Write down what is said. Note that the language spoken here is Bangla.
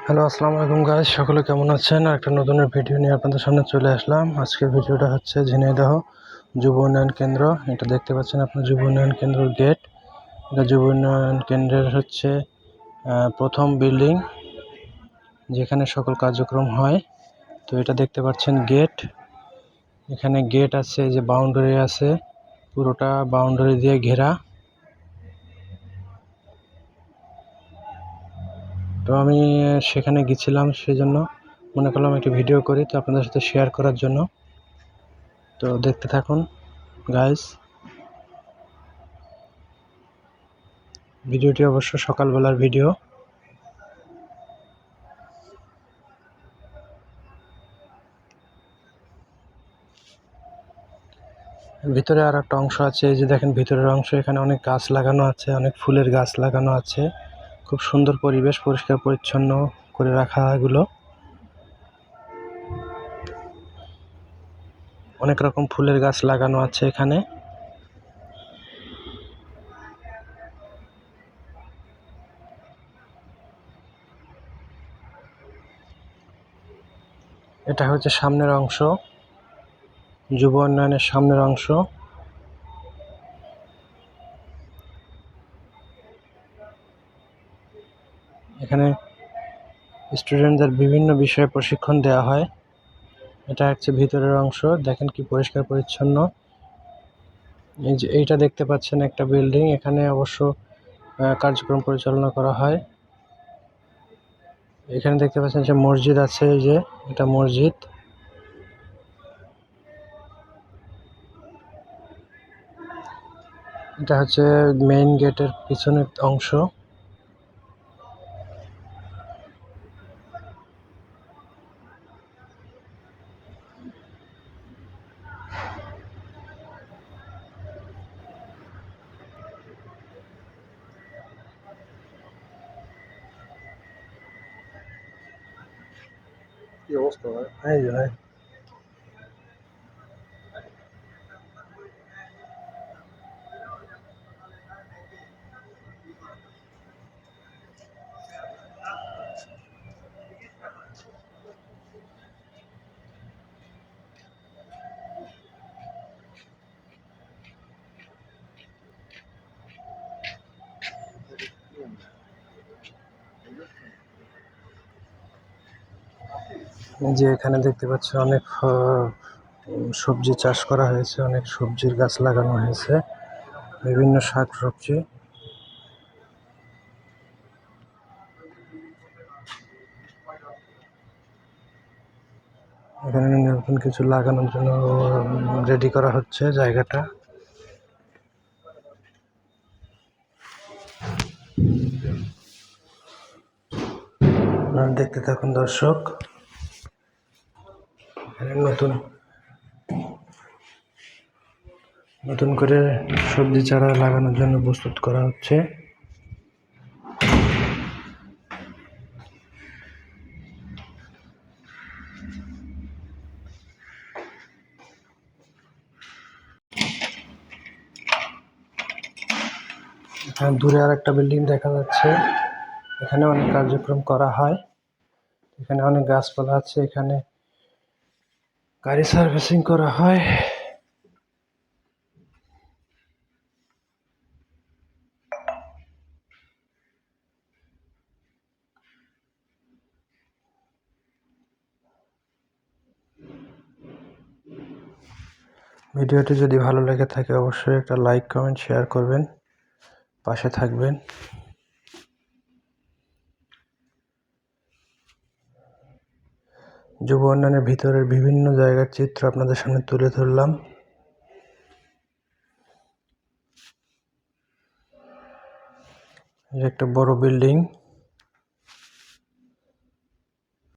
হ্যালো, আসসালামু আলাইকুম গাইস, সকলে কেমন আছেন? একটা নতুন ভিডিও নিয়ে আপনাদের সামনে চলে আসলাম। আজকের ভিডিওটা হচ্ছে ঝিনাইদহ যুব উন্নয়ন কেন্দ্র। এটা দেখতে পাচ্ছেন আপনার যুব উন্নয়ন কেন্দ্রের গেট। এটা যুব উন্নয়ন কেন্দ্রের হচ্ছে প্রথম বিল্ডিং, যেখানে সকল কার্যক্রম হয়। তো এটা দেখতে পাচ্ছেন গেট। এখানে গেট আছে, যে বাউন্ডারি আছে, পুরোটা বাউন্ডারি দিয়ে ঘেরা। তো আমি সেখানে গেছিলাম, সেজন্য মনে করলাম একটি ভিডিও করি, তো আপনাদের সাথে শেয়ার করার জন্য। তো দেখতে থাকুন গাইস। ভিডিওটি অবশ্য সকালবেলার ভিডিও। ভিতরে আর একটা অংশ আছে, এই যে দেখেন ভিতরের অংশ। এখানে অনেক গাছ লাগানো আছে, অনেক ফুলের গাছ লাগানো আছে। খুব সুন্দর পরিবেশ, পরিষ্কার পরিচ্ছন্ন করে রাখা এগুলো। অনেক রকম ফুলের গাছ লাগানো আছে এখানে। এটা হচ্ছে সামনের অংশ, যুব উন্নয়নের সামনের অংশ। এখানে স্টুডেন্টদের বিভিন্ন বিষয়ে প্রশিক্ষণ দেওয়া হয়। এটা হচ্ছে ভিতরের অংশ, দেখেন কি পরিষ্কার পরিচ্ছন্ন। এই যে এইটা দেখতে পাচ্ছেন একটা বিল্ডিং, এখানে অবশ্য কার্যক্রম পরিচালনা করা হয়। এখানে দেখতে পাচ্ছেন যে মসজিদ আছে, এই যে এটা মসজিদ। এটা হচ্ছে মেইন গেটের পিছনের অংশ। কি অবস্থা ভাই? এই যে ভাই, যে এখানে দেখতে পাচ্ছ অনেক সবজি চাষ করা হয়েছে, অনেক সবজির গাছ লাগানো হয়েছে, বিভিন্ন শাক সবজি। এখানে নতুন কিছু লাগানোর জন্য রেডি করা হচ্ছে জায়গাটা। দেখতে থাকুন দর্শক। এখানে নতুন করে সবজি চারা লাগানোর জন্য প্রস্তুত করা হচ্ছে। এখানে দূরে আর একটা বিল্ডিং দেখা যাচ্ছে, এখানে অনেক কার্যক্রম করা হয়। এখানে অনেক গাছপালা আছে, এখানে গাড়ি সার্ভিসিং করা হয়। ভিডিওটি যদি ভালো লেগে থাকে অবশ্যই একটা লাইক, কমেন্ট, শেয়ার করবেন, পাশে থাকবেন। যুব উন্নয়নের ভিতরের বিভিন্ন জায়গার চিত্র আপনাদের সামনে তুলে ধরলাম। একটা বড় বিল্ডিং।